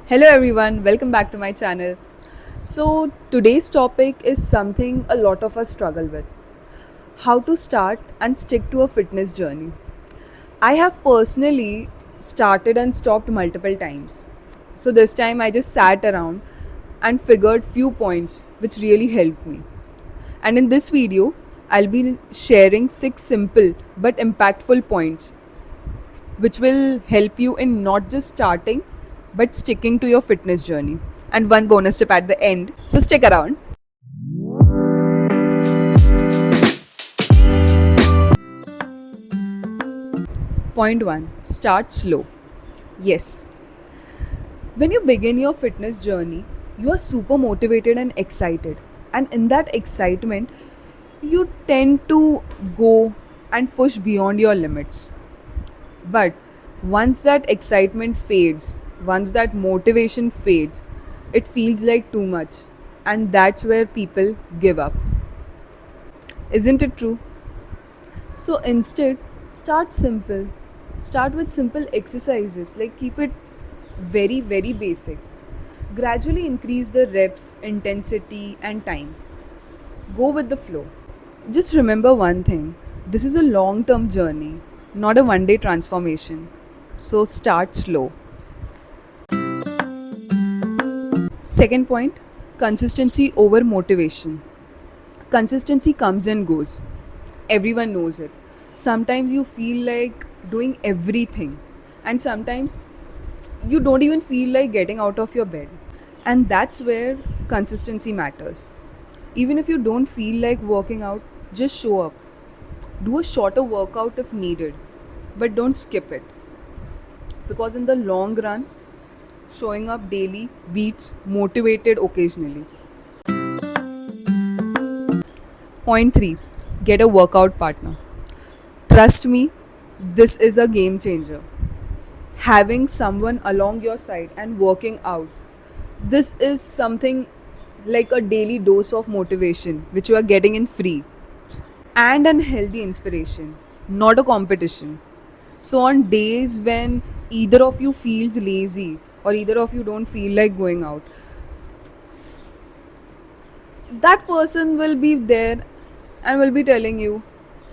Hello everyone, welcome back to my channel. So, today's topic is something a lot of us struggle with: how to start and stick to a fitness journey. I have personally started and stopped multiple times. So, this time I just sat around and figured few points which really helped me. And in this video, I'll be sharing 6 simple but impactful points which will help you in not just starting but sticking to your fitness journey. And one bonus tip at the end. So stick around. Point 1: start slow. Yes, when you begin your fitness journey, you are super motivated and excited. And in that excitement, you tend to go and push beyond your limits. But once that excitement fades, once that motivation fades, it feels like too much. And that's where people give up. Isn't it true? So instead, start simple. Start with simple exercises, like keep it very, very basic. Gradually increase the reps, intensity, and time. Go with the flow. Just remember one thing: this is a long term journey, not a one day transformation. So start slow. Second point: consistency over motivation. Consistency comes and goes. Everyone knows it. Sometimes you feel like doing everything, and sometimes you don't even feel like getting out of your bed. And that's where consistency matters. Even if you don't feel like working out, just show up. Do a shorter workout if needed, but don't skip it. Because in the long run, showing up daily beats motivated occasionally. Point 3: get a workout partner. Trust me, this is a game changer. Having someone along your side and working out, this is something like a daily dose of motivation which you are getting in free, and an healthy inspiration, not a competition. So on days when either of you feels lazy or either of you don't feel like going out, that person will be there and will be telling you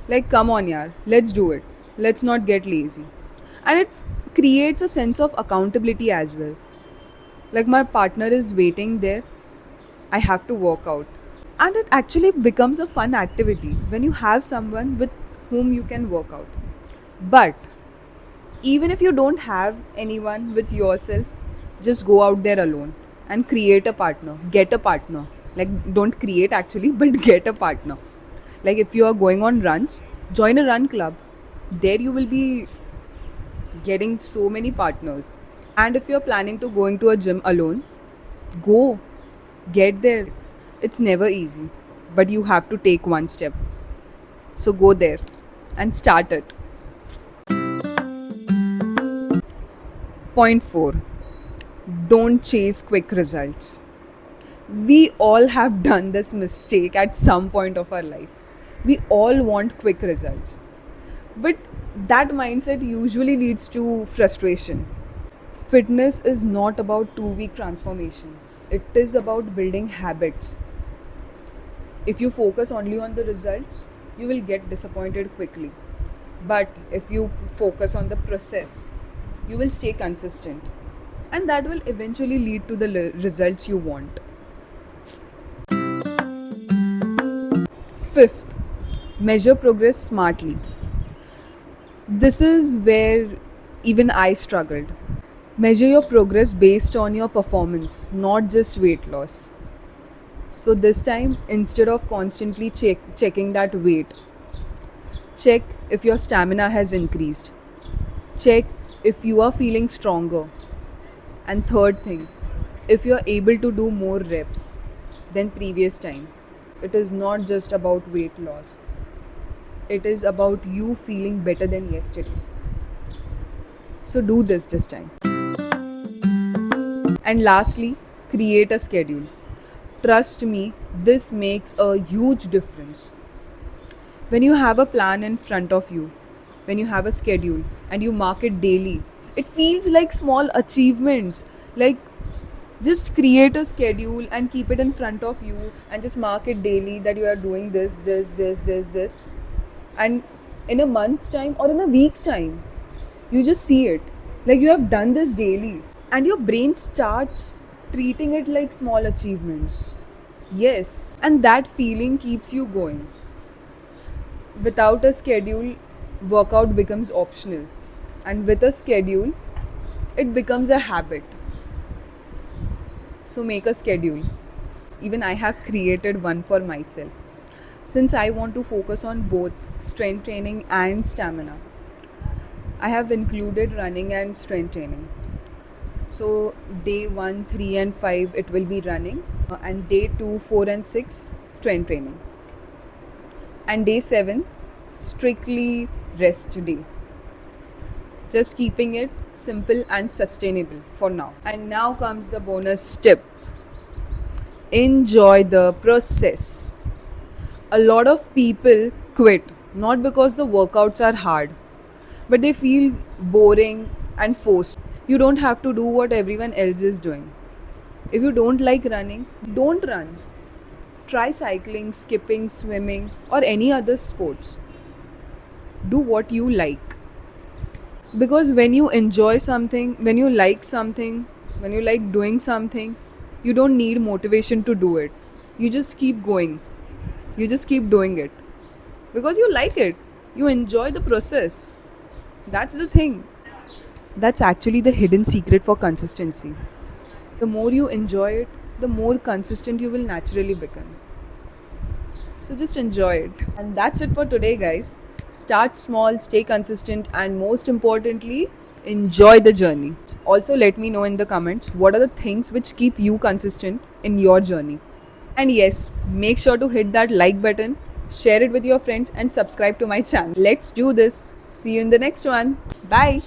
like, come on yaar, let's do it, let's not get lazy. And it creates a sense of accountability as well. Like, my partner is waiting there, I have to work out. And it actually becomes a fun activity when you have someone with whom you can work out. But even if you don't have anyone with yourself, just go out there alone and create a partner, get a partner. Like, don't create actually, but get a partner. Like, if you are going on runs, join a run club. There you will be getting so many partners. And if you're planning to going to a gym alone, go, get there. It's never easy, but you have to take one step. So go there and start it. Point 4: don't chase quick results. We all have done this mistake at some point of our life. We all want quick results. But that mindset usually leads to frustration. Fitness is not about 2 week transformation, it is about building habits. If you focus only on the results, you will get disappointed quickly. But if you focus on the process, you will stay consistent. And that will eventually lead to the results you want. Fifth, measure progress smartly. This is where even I struggled. Measure your progress based on your performance, not just weight loss. So this time, instead of constantly checking that weight, check if your stamina has increased. Check if you are feeling stronger. And third thing, if you are able to do more reps than previous time. It is not just about weight loss. It is about you feeling better than yesterday. So do this time. And lastly, create a schedule. Trust me, this makes a huge difference. When you have a plan in front of you, when you have a schedule and you mark it daily, it feels like small achievements. Like, Just create a schedule and keep it in front of you and just mark it daily that you are doing this. And in a month's time or in a week's time, you just see it. Like you have done this daily. And your brain starts treating it like small achievements. Yes. And that feeling keeps you going. Without a schedule, workout becomes optional. And with a schedule, it becomes a habit. So make a schedule. Even I have created one for myself. Since I want to focus on both strength training and stamina, I have included running and strength training. So day 1, 3 and 5 it will be running, and day 2, 4 and 6 strength training. And day 7 strictly rest day. Just keeping it simple and sustainable for now. And now comes the bonus tip. Enjoy the process. A lot of people quit not because the workouts are hard, but they feel boring and forced. You don't have to do what everyone else is doing. If you don't like running, don't run. Try cycling, skipping, swimming, or any other sports. Do what you like. Because when you enjoy something, when you like doing something, you don't need motivation to do it. You just keep going. You just keep doing it. Because you like it. You enjoy the process. That's the thing. That's actually the hidden secret for consistency. The more you enjoy it, the more consistent you will naturally become. So just enjoy it. And that's it for today, guys. Start small, stay consistent, and most importantly, enjoy the journey. Also, let me know in the comments what are the things which keep you consistent in your journey. And yes, make sure to hit that like button, share it with your friends, and subscribe to my channel. Let's do this. See you in the next one. Bye.